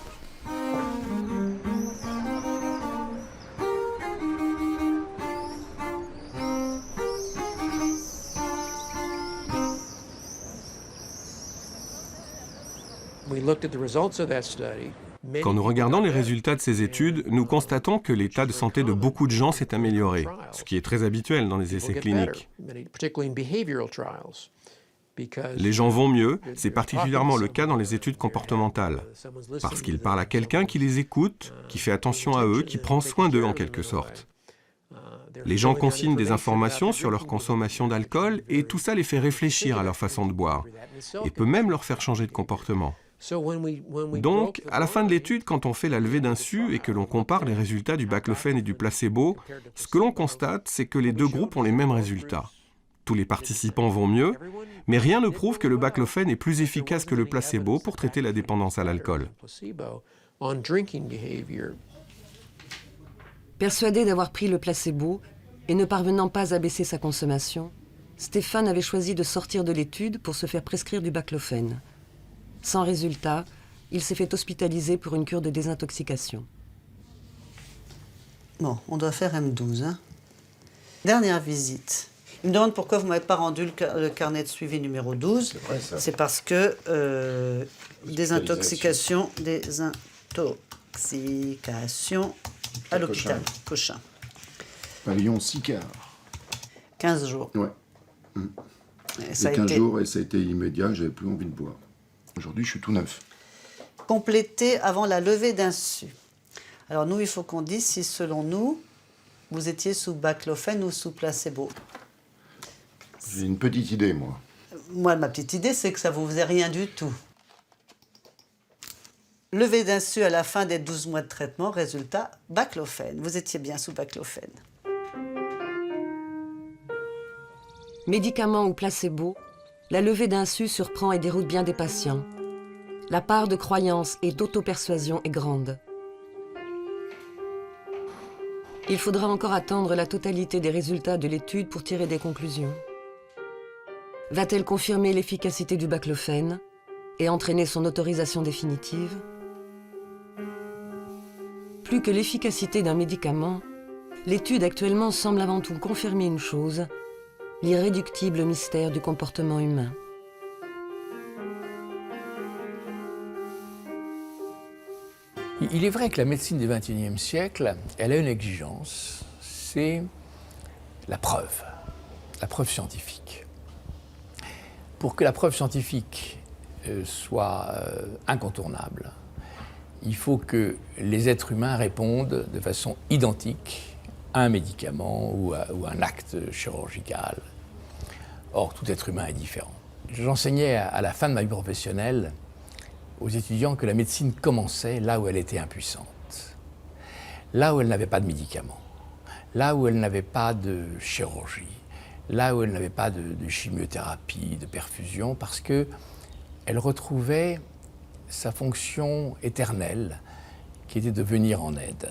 Quand nous regardons les résultats de ces études, nous constatons que l'état de santé de beaucoup de gens s'est amélioré, ce qui est très habituel dans les essais cliniques. Les gens vont mieux, c'est particulièrement le cas dans les études comportementales, parce qu'ils parlent à quelqu'un qui les écoute, qui fait attention à eux, qui prend soin d'eux en quelque sorte. Les gens consignent des informations sur leur consommation d'alcool et tout ça les fait réfléchir à leur façon de boire et peut même leur faire changer de comportement. Donc, à la fin de l'étude, quand on fait la levée d'insu et que l'on compare les résultats du baclofène et du placebo, ce que l'on constate, c'est que les deux groupes ont les mêmes résultats. tous les participants vont mieux, mais rien ne prouve que le baclofène est plus efficace que le placebo pour traiter la dépendance à l'alcool. Persuadé d'avoir pris le placebo et ne parvenant pas à baisser sa consommation, Stéphane avait choisi de sortir de l'étude pour se faire prescrire du baclofène. Sans résultat, il s'est fait hospitaliser pour une cure de désintoxication. Bon, on doit faire M12. Hein. Dernière visite. Il me demande pourquoi vous ne m'avez pas rendu le carnet de suivi numéro 12. C'est parce que désintoxication à l'hôpital Cochin. Pavillon 6 quarts. 15 jours. Ouais. Et 15 jours et ça a été immédiat, j'avais plus envie de boire. Aujourd'hui, je suis tout neuf. Complété avant la levée d'insu. Alors nous, il faut qu'on dise si, selon nous, vous étiez sous baclofène ou sous placebo. J'ai une petite idée, moi. Moi, ma petite idée, c'est que ça ne vous faisait rien du tout. Levée d'insu à la fin des 12 mois de traitement, résultat, baclofène. Vous étiez bien sous baclofène. Médicament ou placebo, la levée d'insu surprend et déroute bien des patients. La part de croyance et d'auto-persuasion est grande. Il faudra encore attendre la totalité des résultats de l'étude pour tirer des conclusions. Va-t-elle confirmer l'efficacité du baclofène et entraîner son autorisation définitive? Plus que l'efficacité d'un médicament, l'étude actuellement semble avant tout confirmer une chose, l'irréductible mystère du comportement humain. Il est vrai que la médecine du XXIe siècle, elle a une exigence, c'est la preuve scientifique. Pour que la preuve scientifique soit incontournable, il faut que les êtres humains répondent de façon identique à un médicament ou à un acte chirurgical. Or, tout être humain est différent. J'enseignais à la fin de ma vie professionnelle aux étudiants que la médecine commençait là où elle était impuissante, là où elle n'avait pas de médicaments, là où elle n'avait pas de chirurgie, là où elle n'avait pas de chimiothérapie, de perfusion, parce qu'elle retrouvait sa fonction éternelle qui était de venir en aide.